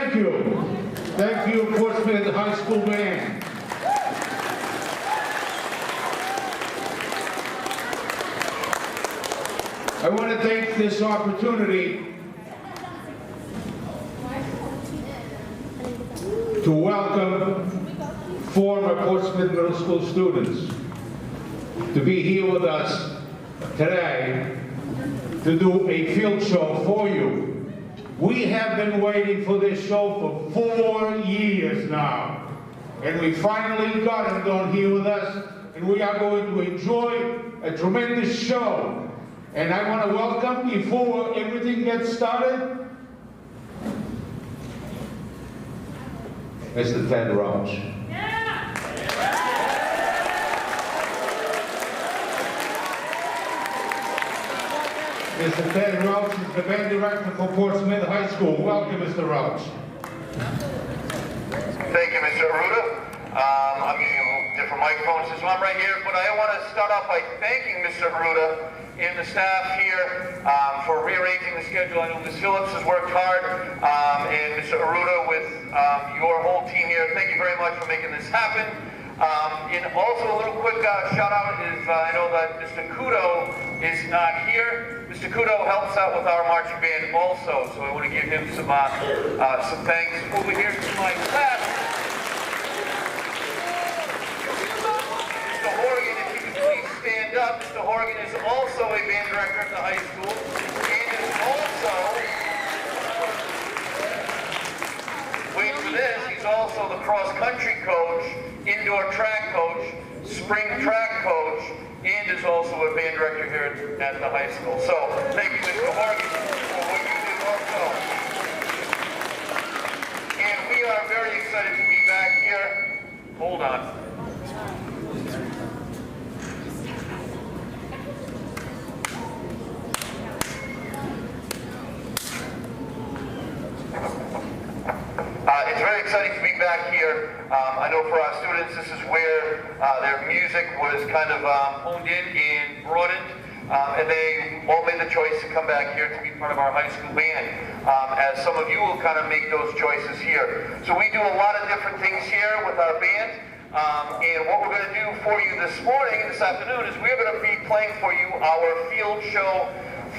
Thank you. Thank you, Portsmouth High School Band. I want to take this opportunity to welcome former Portsmouth Middle School students to be here with us today to do a field show for you. We have been waiting for this show for 4 years now, and we finally got him down here with us, and we are going to enjoy a tremendous show. And I want to welcome, before everything gets started, Mr. Ted Roach. Mr. Ted Roach is the band director for Portsmouth High School. Welcome, Mr. Roach. Thank you, Mr. Arruda. I'm using a little different microphone since I'm right here, but I want to start off by thanking Mr. Arruda and the staff here for rearranging the schedule. I know Ms. Phillips has worked hard, and Mr. Arruda with your whole team here. Thank you very much for making this happen. And also a little quick shout out is I know that Mr. Kudo is not here. Mr. Kudo helps out with our marching band also, so I want to give him some thanks. Over here to my left, Mr. Horgan, if you could please stand up. Mr. Horgan is also a band director at the high school, and is also, wait for this, he's also the cross-country coach, indoor track coach, spring track coach, and is also a band director here at the high school. So, thank you, Mr. Horgan, for what you do also. And we are very excited to be back here. Hold on. It's very exciting to be back here. I know for our students, this is where their music was kind of honed in and broadened, and they all made the choice to come back here to be part of our high school band, as some of you will kind of make those choices here. So we do a lot of different things here with our band, and what we're going to do for you this morning and this afternoon is we're going to be playing for you our field show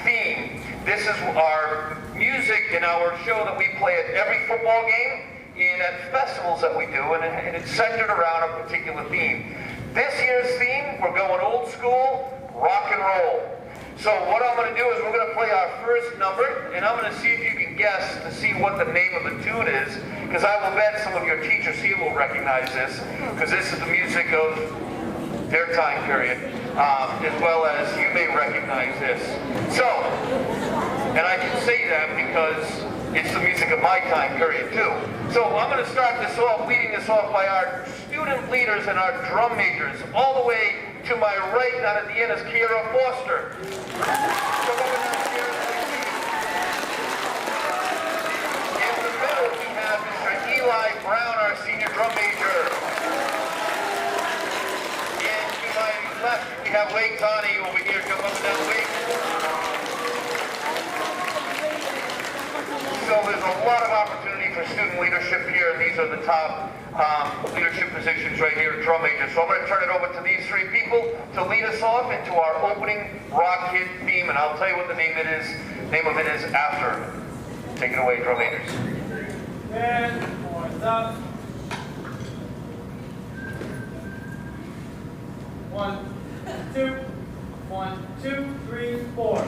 theme. This is our music in our show that we play at every football game and at festivals that we do, and it's centered around a particular theme. This year's theme, we're going old school, rock and roll. So what I'm going to do is we're going to play our first number, and I'm going to see if you can guess to see what the name of the tune is, because I will bet some of your teachers here will recognize this, because this is the music of their time period, as well as you may recognize this. So, and I can say that because it's the music of my time period too. So I'm going to start this off, leading this off by our student leaders and our drum majors. All the way to my right, down at the end, is Kiera Foster. Come over now, Kiera, please. In the middle, we have Mr. Eli Brown, our senior drum major. And to my left, we have Wade Tani over here. Come up and down, Wade. So there's a lot of opportunity for student leadership here, and these are the top leadership positions right here at drum majors. So I'm going to turn it over to these three people to lead us off into our opening rock hit theme, and I'll tell you what the name of it is after. Take it away, drum majors. And horns up. 1, 2, 1, 2, 3, 4.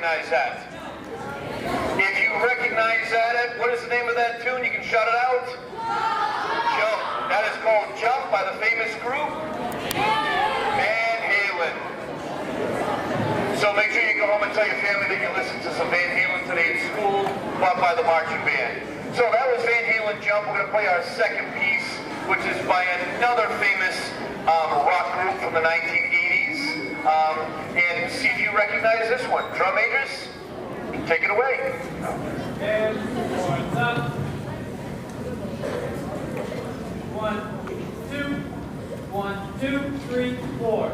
recognize that? If you recognize that, what is the name of that tune? You can shout it out. Jump. That is called Jump by the famous group Van Halen. So make sure you go home and tell your family that you listened to some Van Halen today at school, brought by the marching band. So that was Van Halen Jump. We're going to play our second piece, which is by another famous rock group from the 1980s. And see if you recognize this one. Drum majors, take it away. And horns up. 1, 2, 1, 2, 3, 4.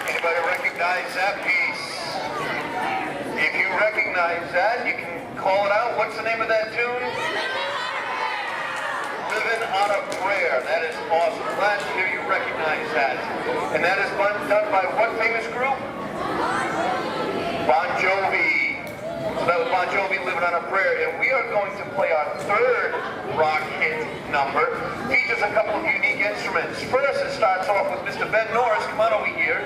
Anybody recognize that piece? If you recognize that, you can call it out. What's the name of that tune? Living on a Prayer. That is awesome. Glad to hear you recognize that. And that is done by what famous group? Bon Jovi. So that was Bon Jovi, Living on a Prayer. And we are going to play our third rock hit number. Features a couple of unique instruments. First, it starts off with Mr. Ben Norris. Come on over here.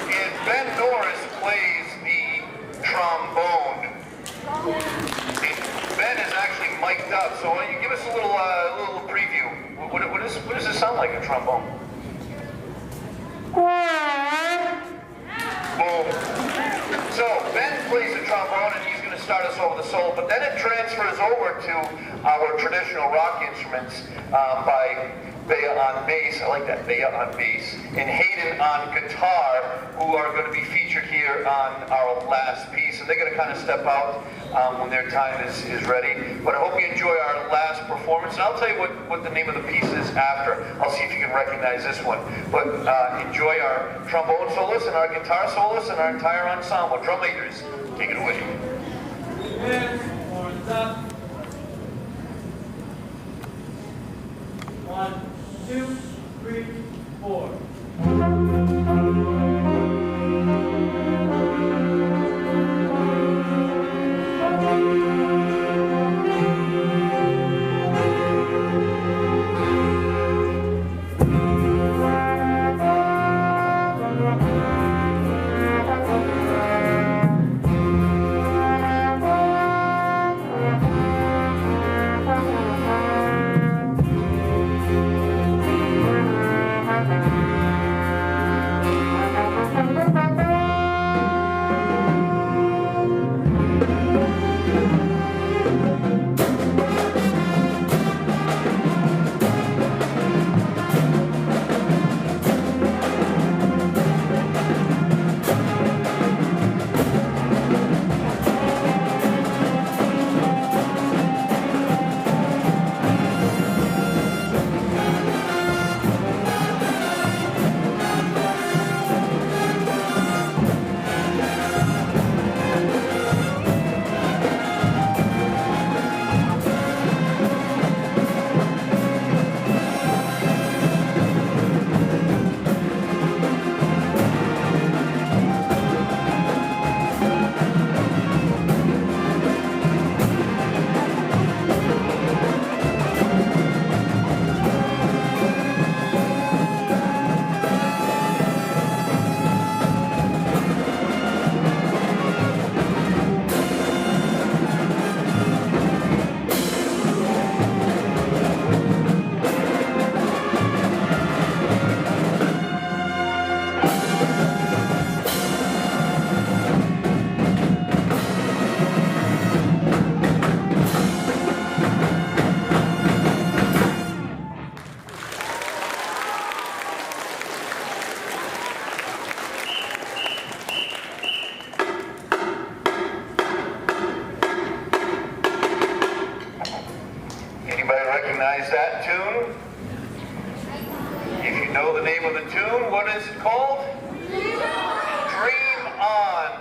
And Ben Norris plays the trombone. And Ben is actually mic'd up, so why don't you give us a little preview. What does this sound like, a trombone? Boom. So Ben plays the trombone and he's going to start us off with a solo, but then it transfers over to our traditional rock instruments by Bea on bass. I like that, Bea on bass. And Hayden on guitar, who are going to be featured here on our last piece. And they're going to kind of step out when their time is ready. But I hope you enjoy our last performance. And I'll tell you what the name of the piece is after. I'll see if you can recognize this one. But enjoy our trombone soloists and our guitar soloists and our entire ensemble. Drum majors, take it away. And horns up. 1, 2, 3, 4.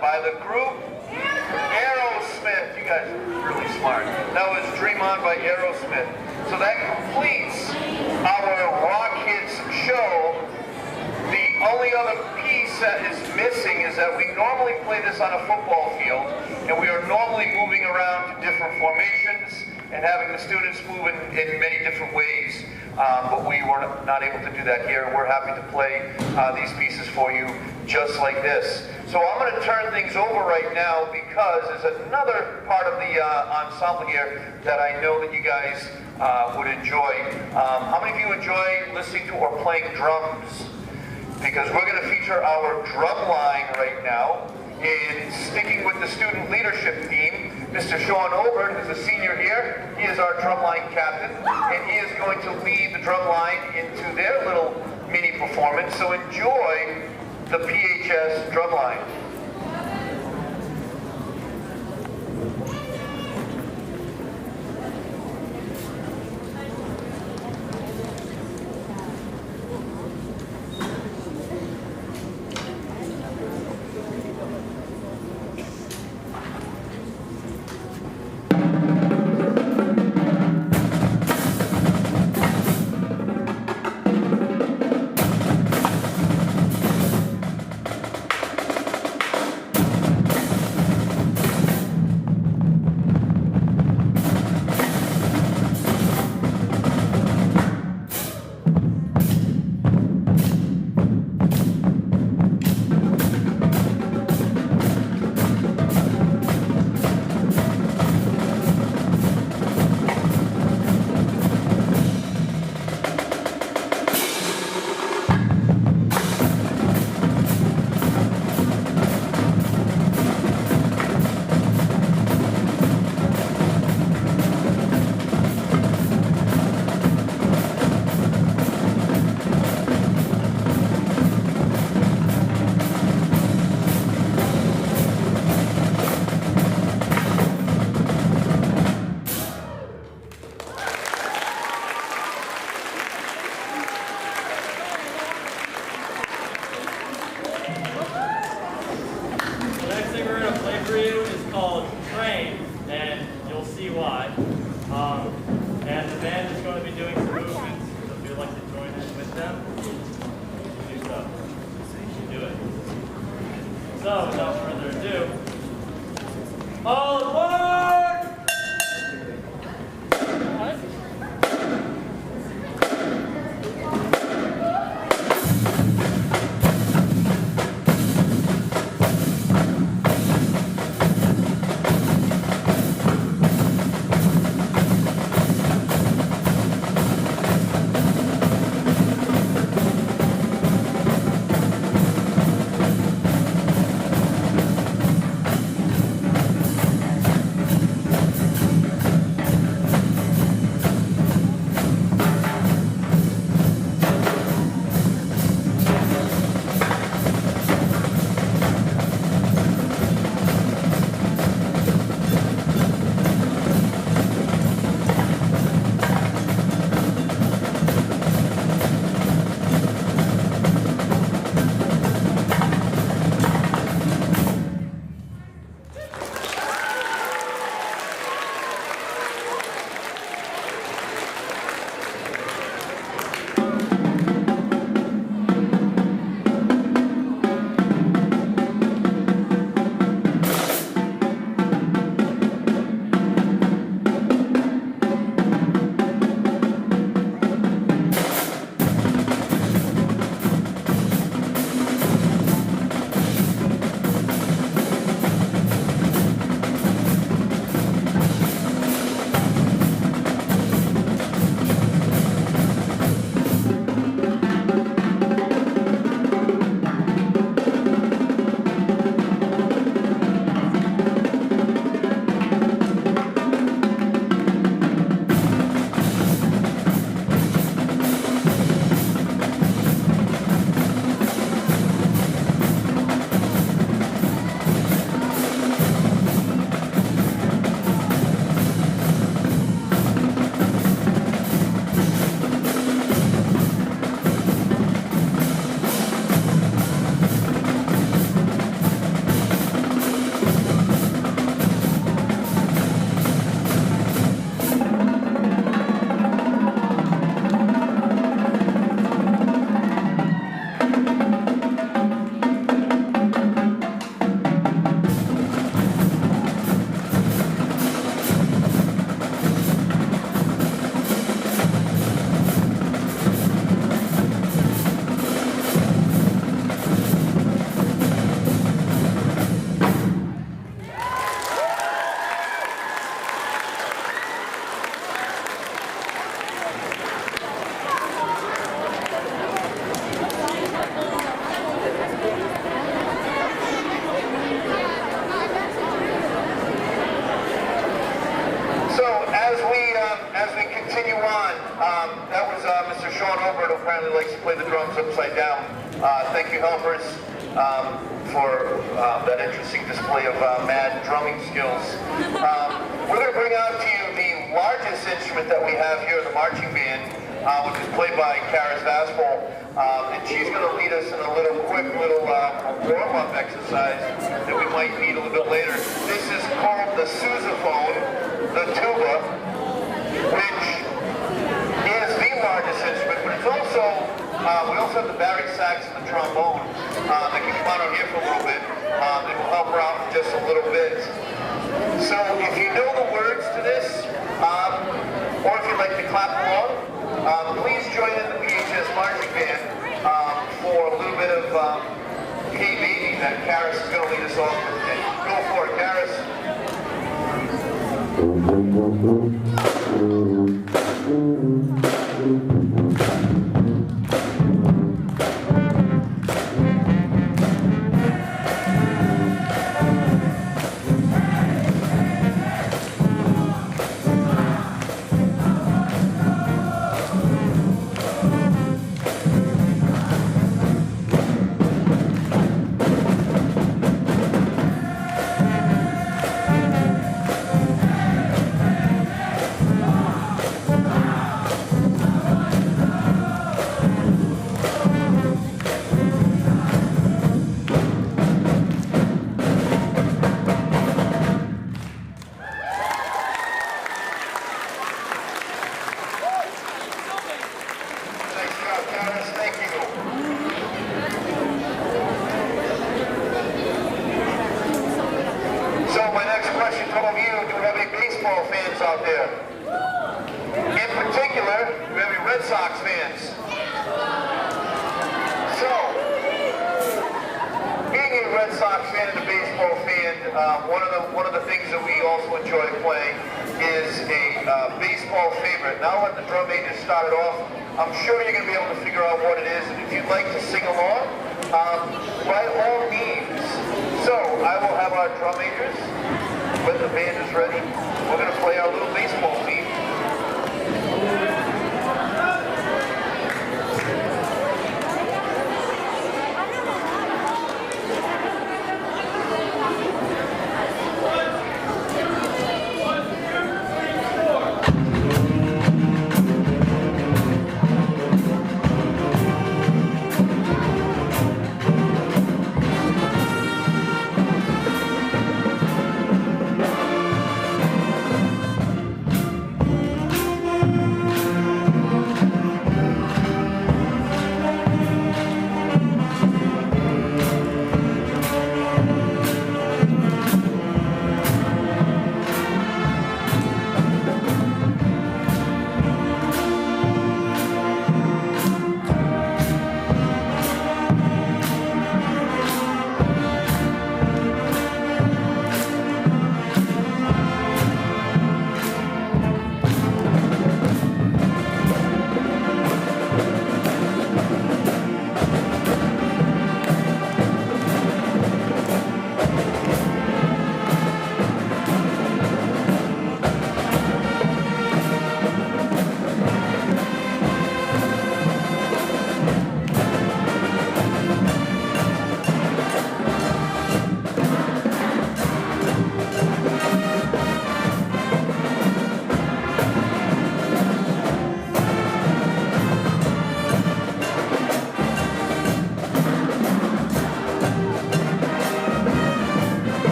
by the group Aerosmith. You guys are really smart. That was Dream On by Aerosmith. So that completes our Rock Hits show. The only other piece that is missing is that we normally play this on a football field, and we are normally moving around to different formations and having the students move in many different ways. But we were not able to do that here. We're happy to play these pieces for you just like this. So I'm going to turn things over right now because there's another part of the ensemble here that I know that you guys would enjoy. How many of you enjoy listening to or playing drums? Because we're going to feature our drum line right now. And sticking with the student leadership theme, Mr. Sean Obert, who's a senior here, he is our drumline captain, and he is going to lead the drum line into their little mini performance. So enjoy the PHS drumline. So, without further ado, all aboard! helpers for that interesting display of mad drumming skills. We're going to bring out to you the largest instrument that we have here in the marching band, which is played by Karis Vaspal, and she's going to lead us in a quick little warm-up exercise that we might need a little bit later. This is called the sousaphone, the tuba, which is the largest instrument, but it's also, we also have the bari sax and the trombone that can come out here for a little bit. It will help her out in just a little bit. So if you know the words to this, or if you'd like to clap along, please join in the PHS marching band for a little bit of Hey Baby that Karis is going to lead us off with today. Go for it, Karis. One of the things that we also enjoy playing is a baseball favorite. Now that the drum majors started off, I'm sure you're going to be able to figure out what it is. And if you'd like to sing along, by all means. So I will have our drum majors, when the band is ready, we're going to play our little baseball theme.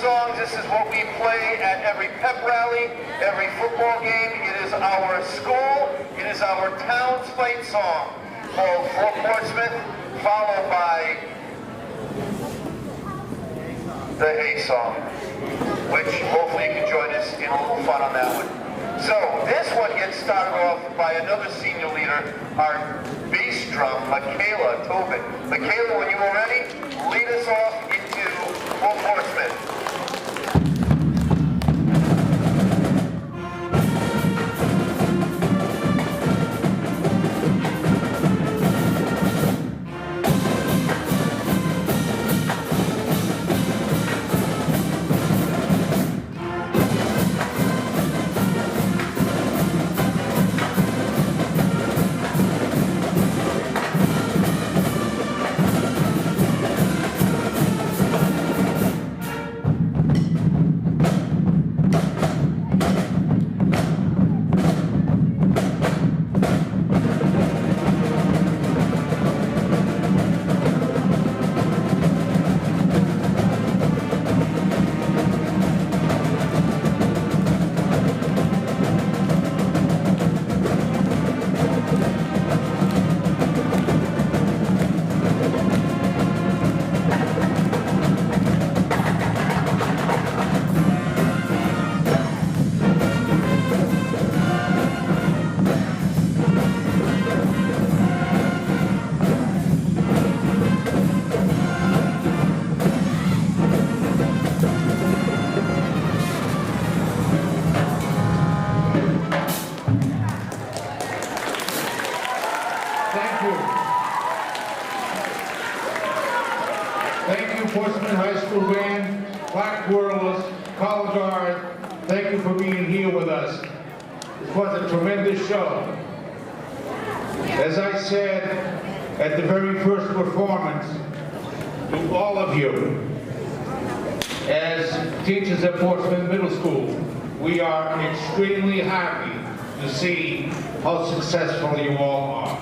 songs. This is what we play at every pep rally, every football game. It is our school, it is our town's fight song called For Portsmouth, followed by the Hay song, which hopefully you can join us in a little fun on that one. So this one gets started off by another senior leader, our bass drum, Michaela Tobin. Michaela, when you are ready, lead us off into For Portsmouth. Thank you, Portsmouth High School Band, Black Whirlers, College Guard. Thank you for being here with us. It was a tremendous show. As I said at the very first performance, to all of you, as teachers at Portsmouth Middle School, we are extremely happy to see how successful you all are.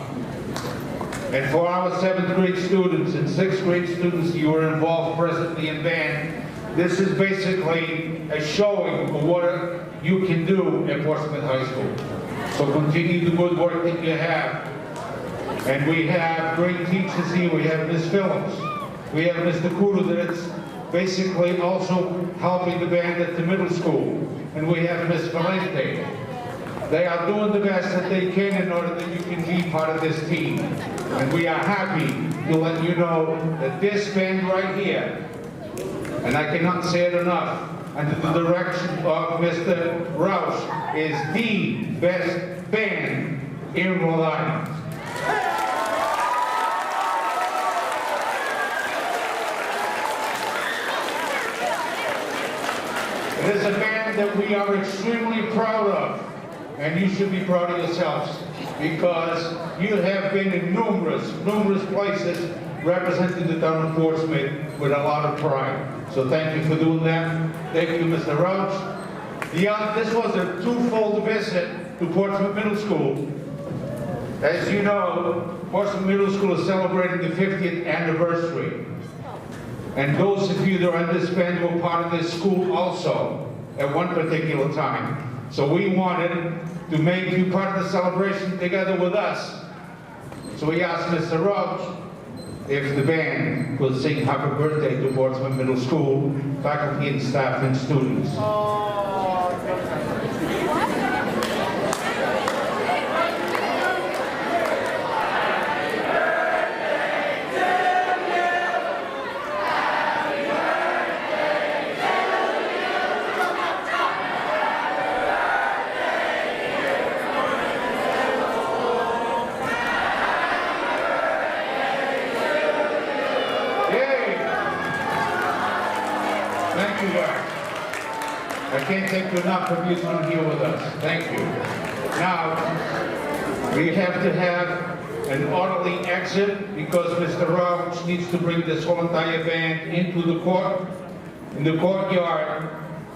And for our 7th grade students and 6th grade students you are involved presently in band, this is basically a showing of what you can do at Portsmouth High School. So continue the good work that you have. And we have great teachers here. We have Ms. Phillips. We have Mr. Kudo that's basically also helping the band at the middle school. And we have Ms. Valente. They are doing the best that they can in order that you can be part of this team. And we are happy to let you know that this band right here, and I cannot say it enough, under the direction of Mr. Roush, is the best band in Rhode Island. It is a band that we are extremely proud of. And you should be proud of yourselves because you have been in numerous places representing the town of Portsmouth with a lot of pride. So thank you for doing that. Thank you, Mr. Roush. This was a twofold visit to Portsmouth Middle School. As you know, Portsmouth Middle School is celebrating the 50th anniversary. And those of you that are in this band were part of this school also at one particular time. So we wanted to make you part of the celebration together with us. So we asked Mr. Roush if the band will sing Happy Birthday to Portsmouth Middle School, faculty and staff and students. Thank you, guys. I can't thank you enough for being here with us. Thank you. Now, we have to have an orderly exit because Mr. Roush needs to bring this whole entire band into the court. In the courtyard,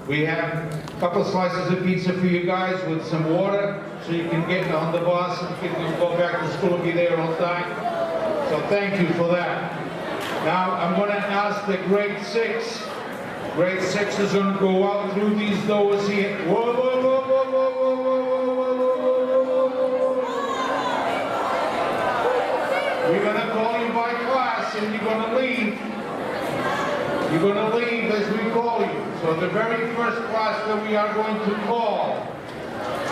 we have a couple of slices of pizza for you guys with some water so you can get on the bus and you can go back to school and be there on time. So thank you for that. Now, I'm going to ask the grade 6 Grade 6 is going to go out through these doors here. Whoa, whoa, whoa, whoa, whoa, whoa, whoa, whoa, whoa, whoa, whoa. We're going to call you by class and you're going to leave. You're going to leave as we call you. So the very first class that we are going to call